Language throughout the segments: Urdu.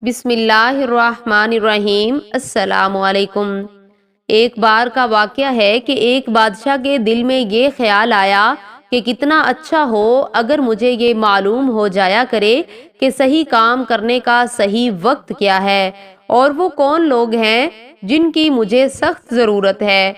بسم اللہ الرحمن الرحیم۔ السلام علیکم۔ ایک بار کا واقعہ ہے کہ ایک بادشاہ کے دل میں یہ خیال آیا کہ کتنا اچھا ہو اگر مجھے یہ معلوم ہو جایا کرے کہ صحیح کام کرنے کا صحیح وقت کیا ہے اور وہ کون لوگ ہیں جن کی مجھے سخت ضرورت ہے،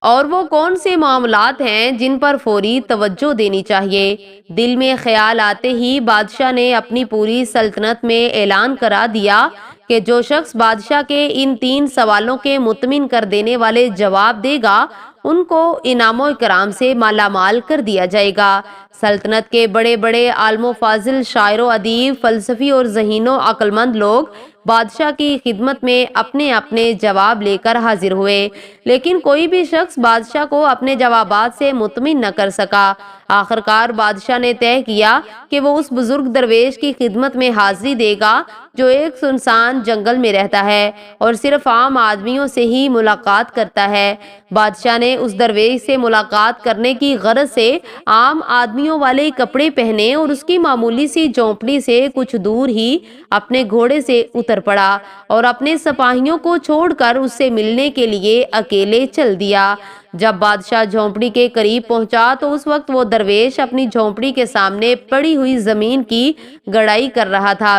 اور وہ کون سے معاملات ہیں جن پر فوری توجہ دینی چاہیے۔ دل میں خیال آتے ہی بادشاہ نے اپنی پوری سلطنت میں اعلان کرا دیا کہ جو شخص بادشاہ کے ان 3 سوالوں کے مطمئن کر دینے والے جواب دے گا ان کو انعام و اکرام سے مالا مال کر دیا جائے گا۔ سلطنت کے بڑے بڑے عالم و فاضل، شاعر و ادیب، فلسفی اور ذہین و عقل مند لوگ بادشاہ کی خدمت میں اپنے اپنے جواب لے کر حاضر ہوئے، لیکن کوئی بھی شخص بادشاہ کو اپنے جوابات سے مطمئن نہ کر سکا۔ آخرکار بادشاہ نے طے کیا کہ وہ اس بزرگ درویش کی خدمت میں حاضری دے گا جو ایک سنسان جنگل میں رہتا ہے اور صرف عام آدمیوں سے ہی ملاقات کرتا ہے۔ بادشاہ نے اس درویش سے ملاقات کرنے کی غرض سے عام آدمیوں والے کپڑے پہنے اور اس کی معمولی سی جھونپڑی سے کچھ دور ہی اپنے گھوڑے سے اتر پڑا اور اپنے سپاہیوں کو چھوڑ کر اس سے ملنے کے لیے اکیلے چل دیا۔ جب بادشاہ جھونپڑی کے قریب پہنچا تو اس وقت وہ درویش اپنی جھونپڑی کے سامنے پڑی ہوئی زمین کی گڑائی کر رہا تھا۔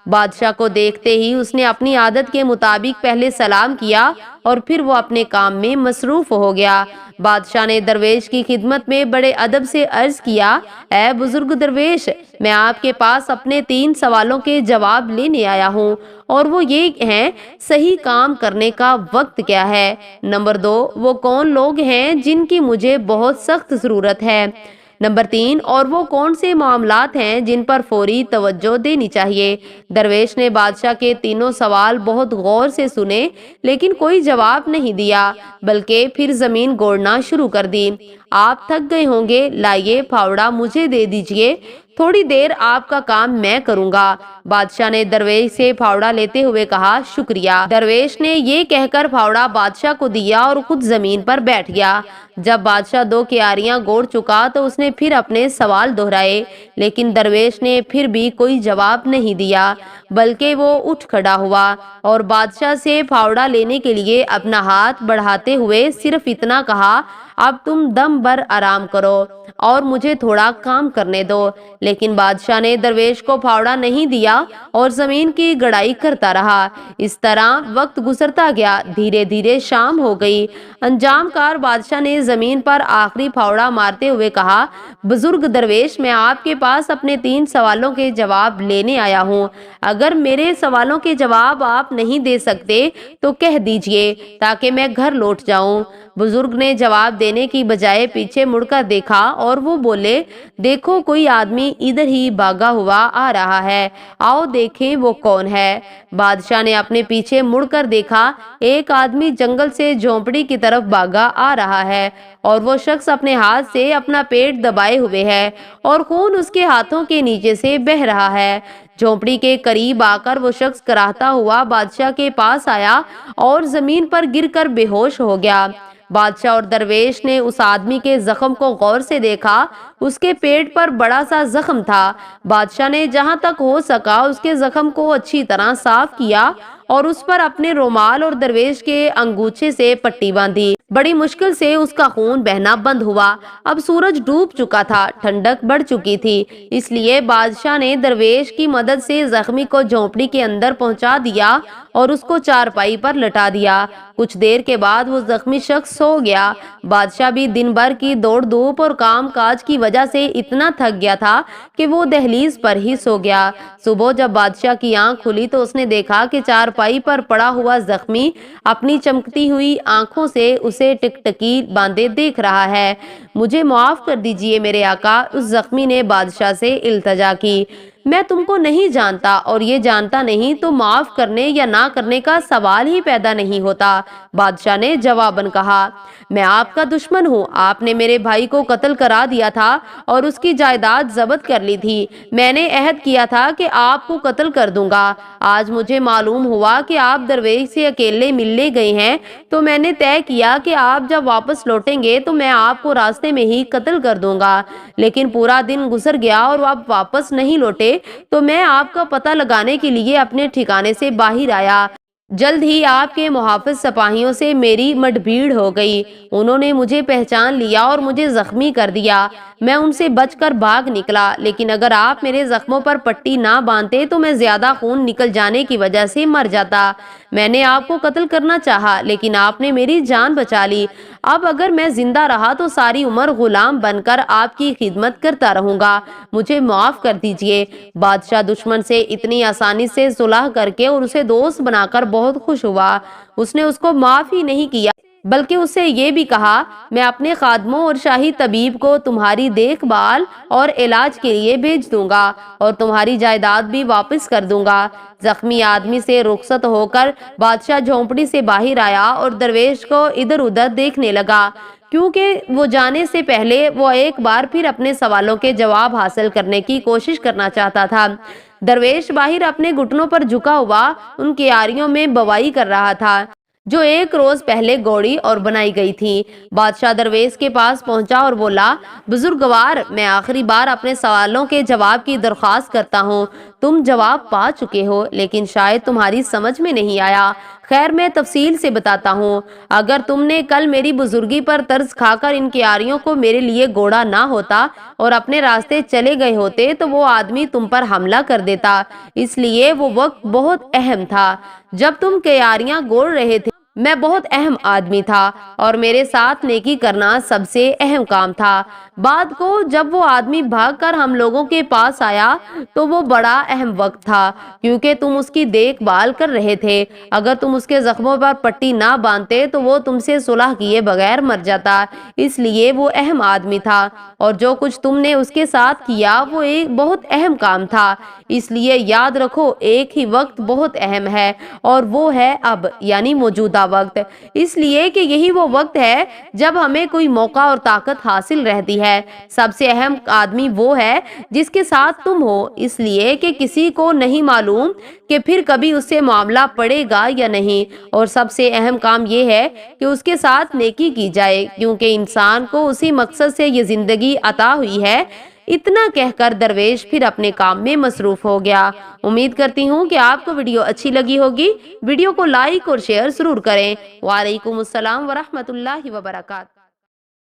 بادشاہ کو دیکھتے ہی اس نے اپنی عادت کے مطابق پہلے سلام کیا اور پھر وہ اپنے کام میں مصروف ہو گیا۔ بادشاہ نے درویش کی خدمت میں بڑے ادب سے عرض کیا، اے بزرگ درویش، میں آپ کے پاس اپنے 3 سوالوں کے جواب لینے آیا ہوں، اور وہ یہ ہیں: صحیح کام کرنے کا وقت کیا ہے؟ نمبر 2، وہ کون لوگ ہیں جن کی مجھے بہت سخت ضرورت ہے؟ نمبر 3، اور وہ کون سے معاملات ہیں جن پر فوری توجہ دینی چاہیے؟ درویش نے بادشاہ کے تینوں سوال بہت غور سے سنے لیکن کوئی جواب نہیں دیا، بلکہ پھر زمین گوڑنا شروع کر دی۔ آپ تھک گئے ہوں گے، لائیے پھاوڑا مجھے دے دیجئے، تھوڑی دیر آپ کا کام میں کروں گا۔ بادشاہ نے درویش سے پھاوڑا لیتے ہوئے کہا، شکریہ۔ درویش نے یہ کہہ کر پھاوڑا بادشاہ کو دیا اور خود زمین پر بیٹھ گیا۔ جب بادشاہ 2 کیاریاں گوڑ چکا تو اس نے پھر اپنے سوال دہرائے، لیکن درویش نے پھر بھی کوئی جواب نہیں دیا، بلکہ وہ اٹھ کھڑا ہوا اور بادشاہ سے پھاوڑا لینے کے لیے اپنا ہاتھ بڑھاتے ہوئے صرف اتنا کہا، اب تم دم بھر آرام کرو اور مجھے تھوڑا کام کرنے دو۔ لیکن بادشاہ نے درویش کو پھاوڑا نہیں دیا اور زمین کی گڑائی کرتا رہا۔ اس طرح وقت گزرتا گیا، دھیرے دھیرے شام ہو گئی۔ انجام کار بادشاہ نے زمین پر آخری پھاوڑا مارتے ہوئے کہا، بزرگ درویش، میں آپ کے پاس اپنے 3 سوالوں کے جواب لینے آیا ہوں۔ اگر میرے سوالوں کے جواب آپ نہیں دے سکتے تو کہہ دیجئے تاکہ میں گھر لوٹ جاؤں۔ بزرگ نے جواب دینے کی بجائے پیچھے مڑ کر دیکھا اور وہ بولے، دیکھو کوئی آدمی ادھر ہی بھاگا ہوا آ رہا ہے، آؤ دیکھیں وہ کون ہے۔ بادشاہ نے اپنے پیچھے مڑ کر دیکھا، ایک آدمی جنگل سے جھونپڑی کی طرف بھاگا آ رہا ہے اور وہ شخص اپنے ہاتھ سے اپنا پیٹ دبائے ہوئے ہے اور خون اس کے ہاتھوں کے نیچے سے بہہ رہا ہے۔ جھونپڑی کے قریب آ کر وہ شخص کراہتا ہوا بادشاہ کے پاس آیا اور زمین پر گر کر بے ہوش ہو گیا۔ بادشاہ اور درویش نے اس آدمی کے زخم کو غور سے دیکھا، اس کے پیٹ پر بڑا سا زخم تھا۔ بادشاہ نے جہاں تک ہو سکا اس کے زخم کو اچھی طرح صاف کیا اور اس پر اپنے رومال اور درویش کے انگوچھے سے پٹی باندھی۔ بڑی مشکل سے اس کا خون بہنا بند ہوا۔ اب سورج ڈوب چکا تھا، ٹھنڈک بڑھ چکی تھی، اس لیے بادشاہ نے درویش کی مدد سے زخمی کو جھونپڑی کے اندر پہنچا دیا اور اس کو چارپائی پر لٹا دیا۔ کچھ دیر کے بعد وہ زخمی شخص سو گیا۔ بادشاہ بھی دن بھر کی دوڑ دھوپ اور کام کاج کی وجہ سے اتنا تھک گیا تھا کہ وہ دہلیز پر ہی سو گیا۔ صبح جب بادشاہ کی آنکھ کھلی تو اس نے دیکھا کہ چارپائی پر پڑا ہوا زخمی اپنی چمکتی ہوئی آنکھوں سے اسے ٹکٹکی باندھے دیکھ رہا ہے۔ مجھے معاف کر دیجئے میرے آقا، اس زخمی نے بادشاہ سے التجا کی۔ میں تم کو نہیں جانتا اور یہ جانتا نہیں تو معاف کرنے یا نہ کرنے کا سوال ہی پیدا نہیں ہوتا۔ بادشاہ نے جواباً کہا، میں آپ کا دشمن ہوں، آپ نے میرے بھائی کو قتل کرا دیا تھا اور اس کی جائیداد ضبط کر لی تھی۔ میں نے عہد کیا تھا کہ آپ کو قتل کر دوں گا۔ آج مجھے معلوم ہوا کہ آپ درویش سے اکیلے ملنے گئے ہیں تو میں نے طے کیا کہ آپ جب واپس لوٹیں گے تو میں آپ کو راستے میں ہی قتل کر دوں گا، لیکن پورا دن گزر گیا اور آپ واپس نہیں لوٹے تھے تو میں آپ کا پتہ لگانے کے لیے اپنے ٹھکانے سے باہر آیا۔ جلد ہی آپ کے محافظ سپاہیوں سے میری مڈبھیڑ ہو گئی۔ انہوں نے مجھے پہچان لیا اور مجھے زخمی کر دیا۔ میں ان سے بچ کر بھاگ نکلا، لیکن اگر آپ میرے زخموں پر پٹی نہ باندھتے تو میں زیادہ خون نکل جانے کی وجہ سے مر جاتا۔ میں نے آپ کو قتل کرنا چاہا، لیکن آپ نے میری جان بچا لی۔ اب اگر میں زندہ رہا تو ساری عمر غلام بن کر آپ کی خدمت کرتا رہوں گا۔ مجھے معاف کر دیجئے۔ بادشاہ دشمن سے اتنی آسانی سے صلح کر کے اور اسے دوست بنا کر بہت خوش ہوا۔ اس نے اس کو معاف ہی نہیں کیا بلکہ اس سے یہ بھی کہا، میں اپنے خادموں اور شاہی طبیب کو تمہاری دیکھ بھال اور علاج کے لیے بھیج دوں گا اور تمہاری جائیداد بھی واپس کر دوں گا۔ زخمی آدمی سے رخصت ہو کر بادشاہ جھونپڑی سے باہر آیا اور درویش کو ادھر ادھر دیکھنے لگا، کیونکہ وہ جانے سے پہلے وہ ایک بار پھر اپنے سوالوں کے جواب حاصل کرنے کی کوشش کرنا چاہتا تھا۔ درویش باہر اپنے گھٹنوں پر جھکا ہوا ان کیاریوں میں بوائی کر رہا تھا جو ایک روز پہلے گوڑی اور بنائی گئی تھی۔ بادشاہ درویش کے پاس پہنچا اور بولا، بزرگوار، میں آخری بار اپنے سوالوں کے جواب کی درخواست کرتا ہوں۔ تم جواب پا چکے ہو، لیکن شاید تمہاری سمجھ میں نہیں آیا۔ خیر، میں تفصیل سے بتاتا ہوں۔ اگر تم نے کل میری بزرگی پر ترس کھا کر ان کیاریوں کو میرے لیے گوڑا نہ ہوتا اور اپنے راستے چلے گئے ہوتے تو وہ آدمی تم پر حملہ کر دیتا۔ اس لیے وہ وقت بہت اہم تھا جب تم کیاریاں گوڑ رہے تھے۔ میں بہت اہم آدمی تھا اور میرے ساتھ نیکی کرنا سب سے اہم کام تھا۔ بعد کو جب وہ آدمی بھاگ کر ہم لوگوں کے پاس آیا تو وہ بڑا اہم وقت تھا، کیونکہ تم اس کی دیکھ بھال کر رہے تھے۔ اگر تم اس کے زخموں پر پٹی نہ باندھتے تو وہ تم سے صلح کیے بغیر مر جاتا۔ اس لیے وہ اہم آدمی تھا، اور جو کچھ تم نے اس کے ساتھ کیا وہ ایک بہت اہم کام تھا۔ اس لیے یاد رکھو، ایک ہی وقت بہت اہم ہے، اور وہ ہے اب، یعنی موجودہ وقت۔ اس لیے کہ یہی وہ وقت ہے جب ہمیں کوئی موقع اور طاقت حاصل رہتی ہے۔ سب سے اہم آدمی وہ ہے جس کے ساتھ تم ہو، اس لیے کہ کسی کو نہیں معلوم کہ پھر کبھی اس سے معاملہ پڑے گا یا نہیں، اور سب سے اہم کام یہ ہے کہ اس کے ساتھ نیکی کی جائے، کیونکہ انسان کو اسی مقصد سے یہ زندگی عطا ہوئی ہے۔ اتنا کہہ کر درویش پھر اپنے کام میں مصروف ہو گیا۔ امید کرتی ہوں کہ آپ کو ویڈیو اچھی لگی ہوگی۔ ویڈیو کو لائک اور شیئر ضرور کریں۔ وعلیکم السلام ورحمۃ اللہ وبرکاتہ۔